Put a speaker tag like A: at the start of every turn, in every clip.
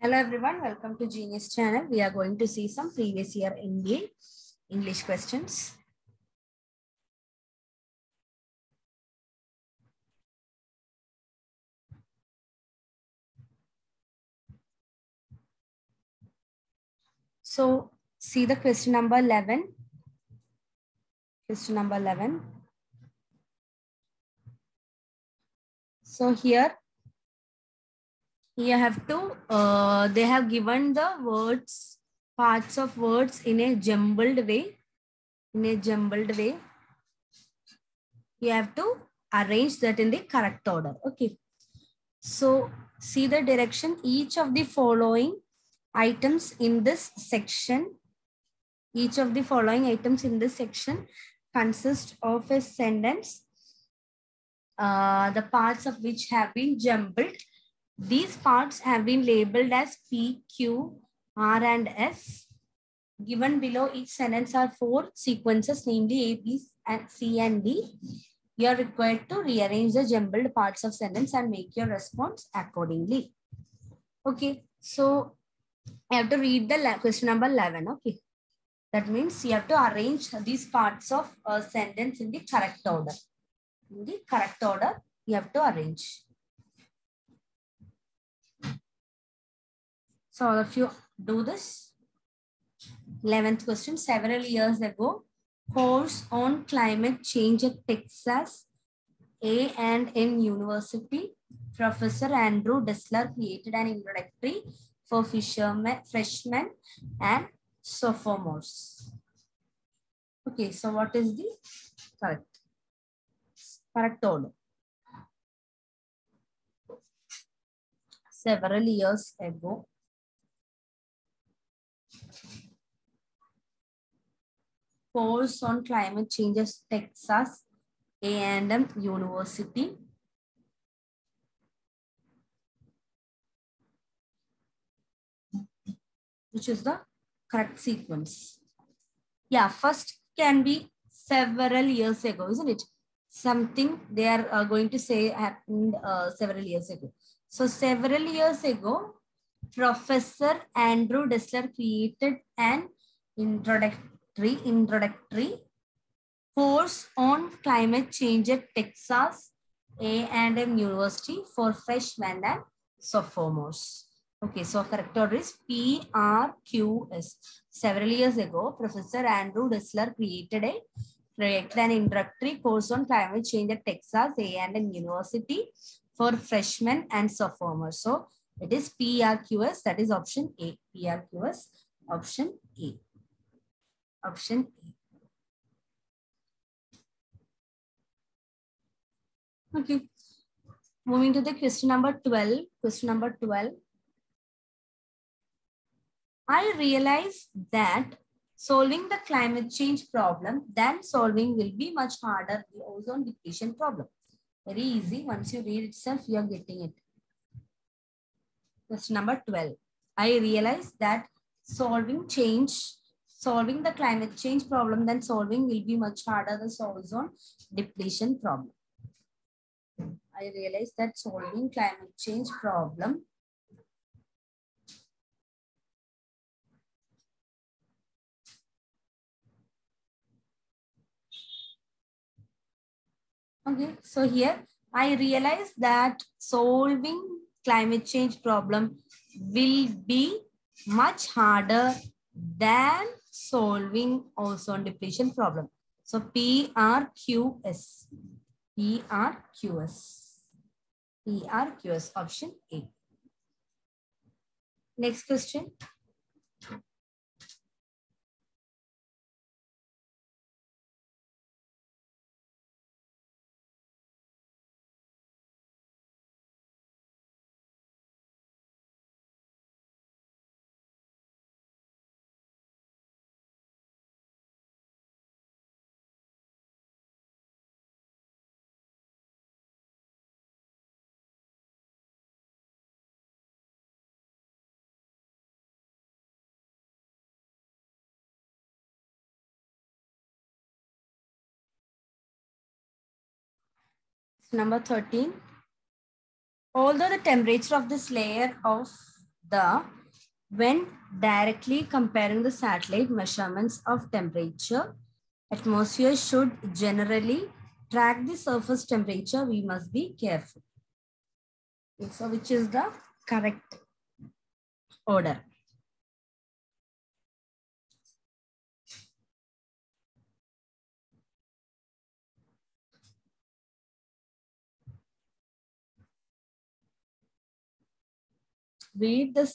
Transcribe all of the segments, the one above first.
A: Hello everyone, welcome to Genius channel. We are going to see some previous year MBA English questions. So see the question number 11. Question number 11. So here you have to, they have given the words, parts of words in a jumbled way. You have to arrange that in the correct order. Okay. So see the direction. Each of the following items in this section consist of a sentence, the parts of which have been jumbled. These parts have been labeled as P, Q, R, and S. Given below each sentence are 4 sequences, namely A, B, and C, and D. You are required to rearrange the jumbled parts of sentence and make your response accordingly. Okay, so I have to read the question number 11. Okay, that means you have to arrange these parts of a sentence in the correct order. In the correct order, you have to arrange. So all of you do this. 11th question. Several years ago, course on climate change at Texas A&M University, Professor Andrew Dessler created an introductory for freshmen and sophomores. Okay, so what is the correct order? Several years ago, course on climate change at Texas A&M University, which is the correct sequence. Yeah, first can be several years ago, isn't it? Something they are going to say happened several years ago. So several years ago, Professor Andrew Dessler created an introductory course on climate change at Texas A&M University for freshmen and sophomores. Okay, so correct order is PRQS. Several years ago, Professor Andrew Dessler created an introductory course on climate change at Texas A&M University for freshmen and sophomores. So it is PRQS, that is option A. PRQS, option A. Option A. Okay. Moving to the question number 12. Question number 12. I realize that solving the climate change problem than solving will be much harder the ozone depletion problem. Very easy. Once you read itself, you are getting it. Question number 12. I realize that solving the climate change problem than solving will be much harder the ozone depletion problem. I realize that solving climate change problem okay, so here I realize that solving climate change problem will be much harder than solving ozone depletion problem. So PRQS. PRQS, option A. Next question. Number 13. Although the temperature of this layer of when directly comparing the satellite measurements of temperature, atmosphere should generally track the surface temperature. We must be careful. So which is the correct order? Read the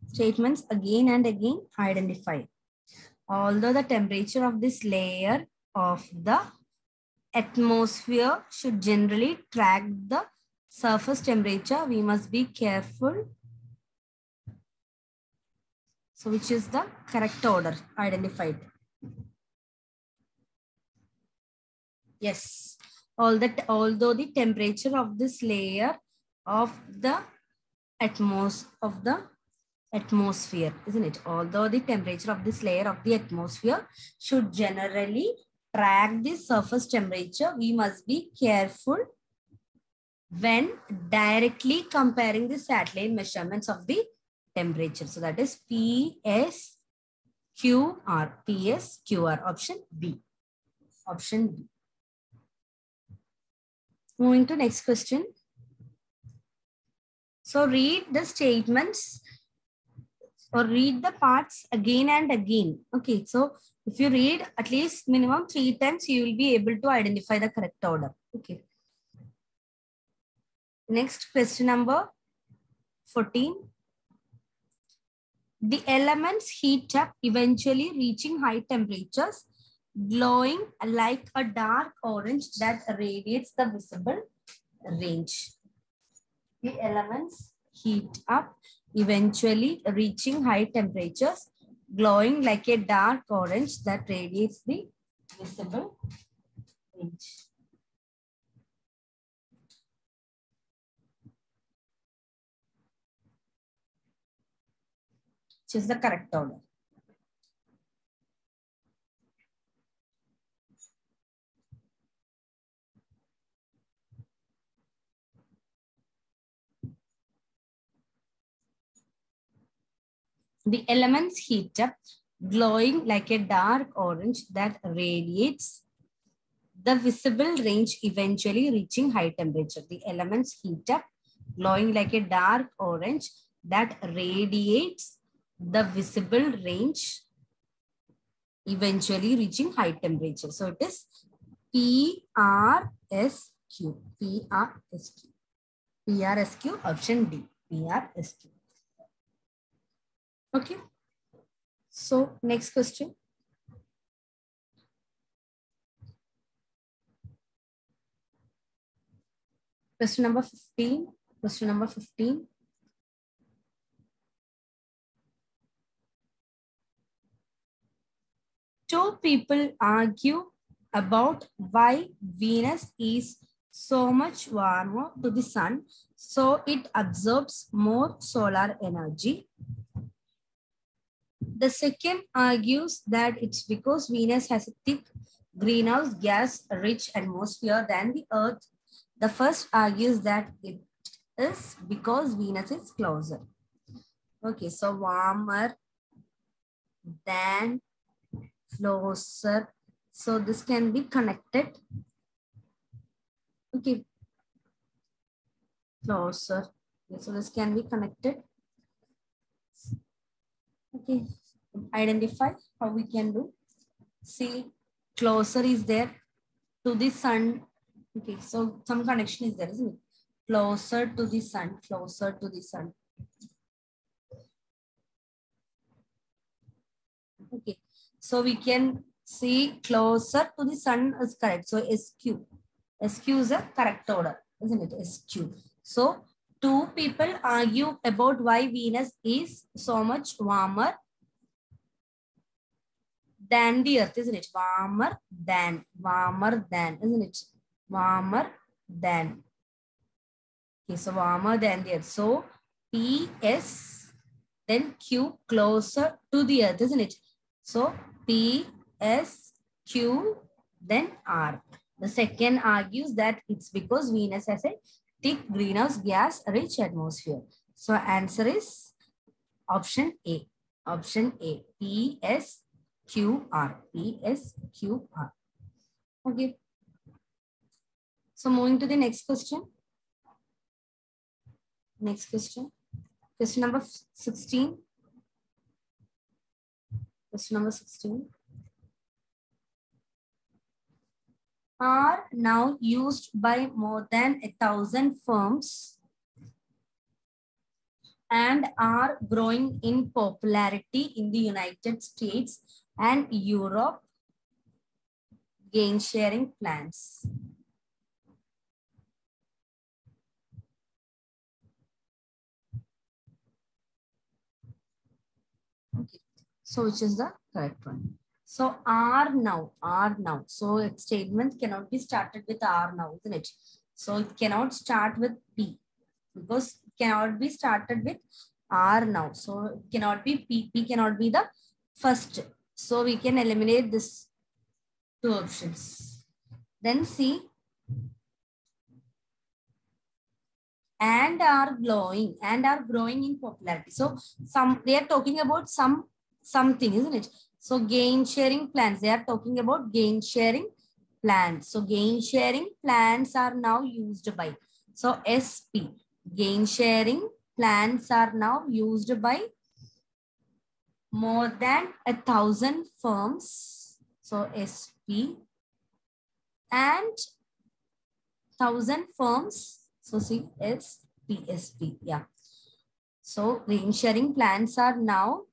A: statements again and again. Identify. Although the temperature of this layer of the atmosphere should generally track the surface temperature, we must be careful. So which is the correct order? Identified. Yes. Although the temperature of this layer of the atmosphere, isn't it? Although the temperature of this layer of the atmosphere should generally track the surface temperature, we must be careful when directly comparing the satellite measurements of the temperature. So that is PSQR. PSQR. Option B. Option B. Moving to next question. So read the statements or read the parts again and again. Okay, so if you read at least minimum 3 times, you will be able to identify the correct order. Okay. Next question number 14. The elements heat up, eventually reaching high temperatures, glowing like a dark orange that radiates the visible range. The elements heat up, eventually reaching high temperatures, glowing like a dark orange that radiates the visible range. Which is the correct order? The elements heat up, glowing like a dark orange that radiates the visible range, eventually reaching high temperature. The elements heat up, glowing like a dark orange that radiates the visible range, eventually reaching high temperature. So it is PRSQ. PRSQ. PRSQ, option D. PRSQ. Okay. So next question. Question number 15. Question number 15. Two people argue about why Venus is so much warmer to the sun, so it absorbs more solar energy. The second argues that it's because Venus has a thick greenhouse gas rich atmosphere than the Earth. The first argues that it is because Venus is closer. Okay, so warmer than, closer. So this can be connected. Okay, closer. Okay, so this can be connected. Okay, identify how we can do. See, closer is there to the sun. Okay, so some connection is there, isn't it? Closer to the sun, closer to the sun. Okay, so we can see closer to the sun is correct. So SQ. SQ is a correct order, isn't it? SQ. So two people argue about why Venus is so much warmer than the Earth, isn't it? Warmer than, isn't it? Warmer than. Okay, so warmer than the Earth. So PS, then Q, closer to the Earth, isn't it? So PS, Q, then R. The second argues that it's because Venus has a thick greenhouse gas rich atmosphere. So answer is Option A. Option A. PSQR. PSQR. Okay. So moving to the next question. Next question. Question number 16. Question number 16. Are now used by more than 1,000 firms and are growing in popularity in the United States and Europe. Gain sharing plans. Okay. So which is the correct one? So are now. So a statement cannot be started with are now, isn't it? So it cannot start with P because it cannot be started with are now. So it cannot be P. P cannot be the first. So we can eliminate this two options. Then C. And are growing in popularity. So they are talking about something, isn't it? So gain sharing plans. They are talking about gain sharing plans. So gain sharing plans are now used by. So SP. Gain sharing plans are now used by more than 1,000 firms. So SP and 1,000 firms. So see PSP. Yeah. So gain sharing plans are now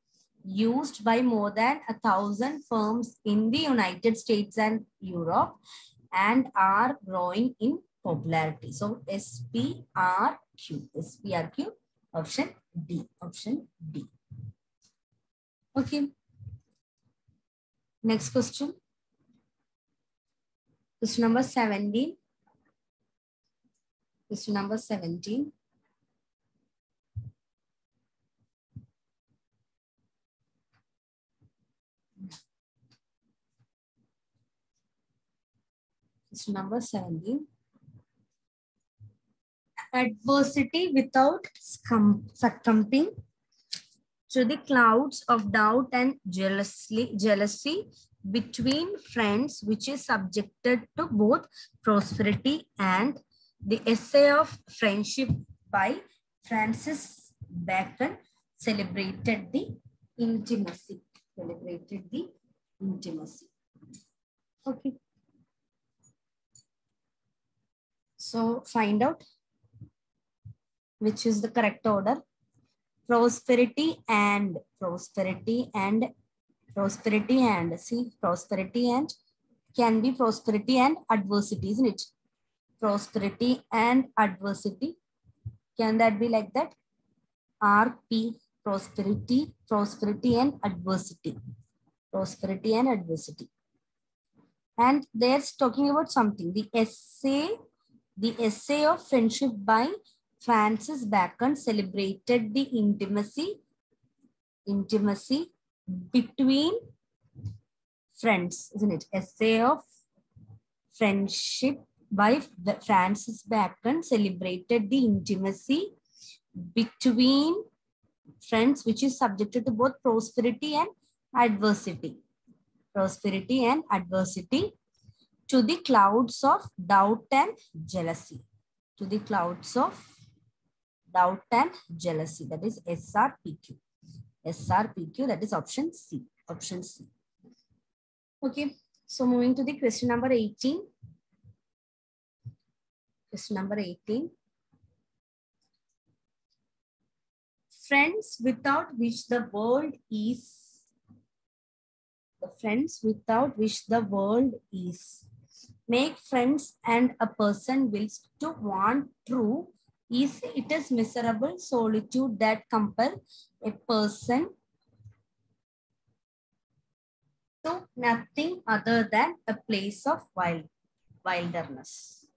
A: used by more than 1,000 firms in the United States and Europe and are growing in popularity. So SPRQ. SPRQ. Option D. Option D. Okay. Next question. Question number 17. Question number 17. Question number 17. Adversity without succumbing to the clouds of doubt and jealousy between friends, which is subjected to both prosperity and the essay of friendship by Francis Bacon celebrated the intimacy. Celebrated the intimacy. Okay. So find out which is the correct order. Prosperity and see, prosperity and can be prosperity and adversity, isn't it? Prosperity and adversity. Can that be like that? RP, prosperity and adversity. Prosperity and adversity. And they're talking about something. The essay of friendship by Francis Bacon celebrated the intimacy between friends, isn't it? Essay of friendship by Francis Bacon celebrated the intimacy between friends, which is subjected to both prosperity and adversity. Prosperity and adversity to the clouds of doubt and jealousy. To the clouds of doubt and jealousy. That is SRPQ. SRPQ, that is option C. Option C. Okay. So moving to the question number 18. Question number 18. Friends without which the world is. The friends without which the world is. Make friends and a person wills to want true. It is miserable solitude that compel a person to nothing other than a place of wilderness.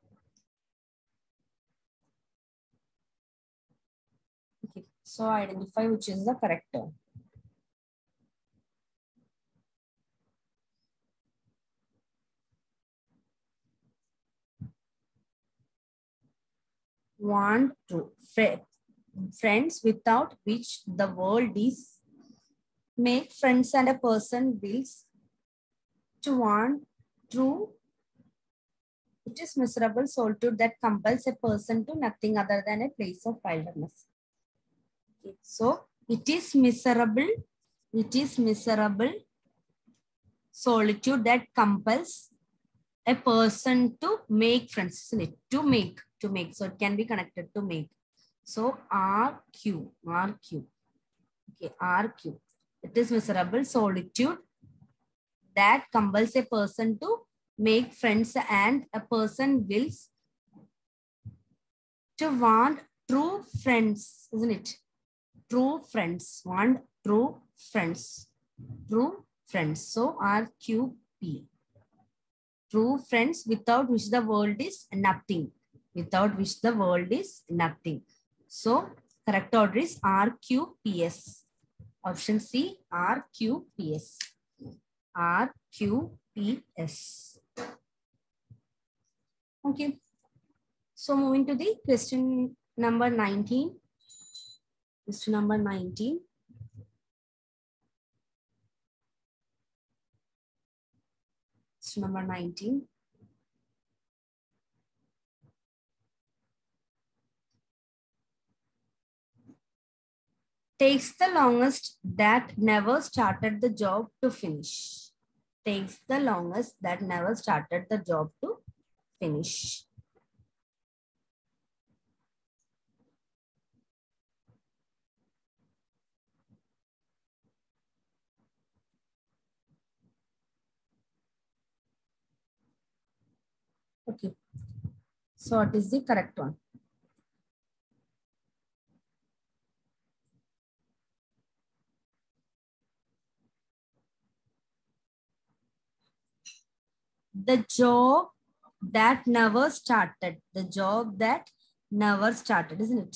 A: Okay. So identify which is the correct term. Want to. friends without which the world is. Make friends and a person wills to want true. It is miserable solitude that compels a person to nothing other than a place of wilderness. Okay. So it is miserable. It is miserable solitude that compels a person to make friends, isn't it? To make. So it can be connected to make. So RQ. Okay, RQ. It is miserable solitude that compels a person to make friends and a person wills to want true friends, isn't it? True friends. Want true friends. True friends. So RQP. True friends without which the world is nothing. Without which the world is nothing. So correct order is RQPS. Option C, RQPS. RQPS. Okay. So moving to the question number 19. Question number 19. Question number 19. Takes the longest that never started the job to finish. Takes the longest that never started the job to finish. Okay. So what is the correct one? The job that never started. The job that never started, isn't it?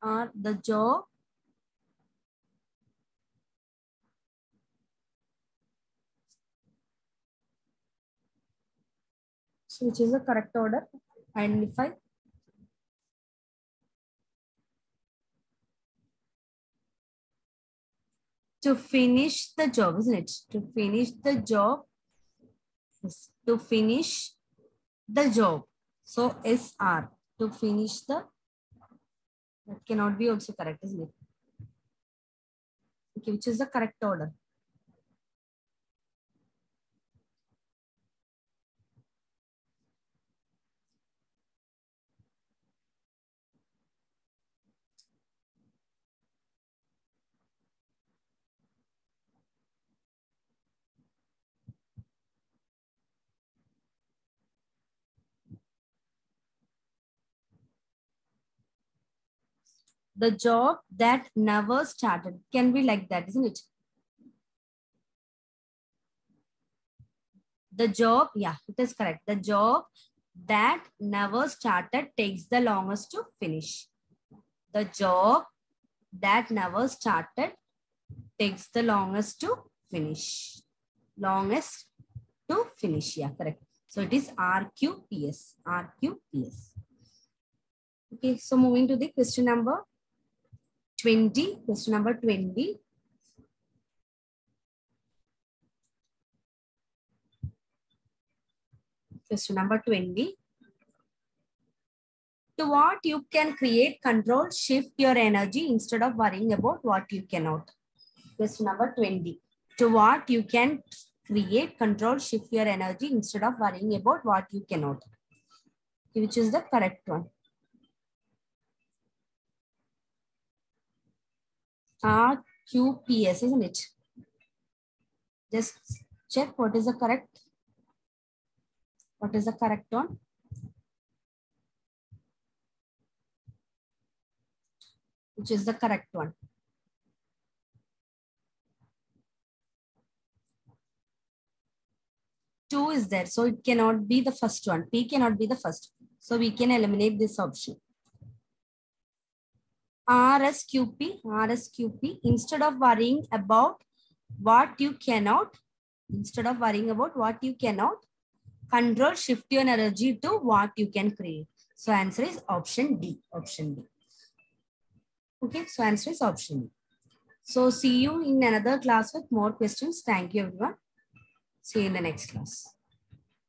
A: The job so which is the correct order? Identify. To finish the job, isn't it? To finish the job. Yes. To finish the job. So SR. To finish the. That cannot be also correct, isn't it? Okay, which is the correct order? The job that never started can be like that, isn't it? The job, yeah, it is correct. The job that never started takes the longest to finish. The job that never started takes the longest to finish. Longest to finish, yeah, correct. So it is RQPS. RQPS. Okay, so moving to the question number 20. Question number 20. Question number 20. To what you can create, control, shift your energy instead of worrying about what you cannot. Question number 20. To what you can create, control, shift your energy instead of worrying about what you cannot. Which is the correct one? RQPS, isn't it? Just check what is the correct. What is the correct one? Which is the correct one? Two is there, so it cannot be the first one. P cannot be the first. So we can eliminate this option. RSQP, instead of worrying about what you cannot, control, shift your energy to what you can create. So answer is option D. Option D. Okay, so answer is option D. So see you in another class with more questions. Thank you, everyone. See you in the next class.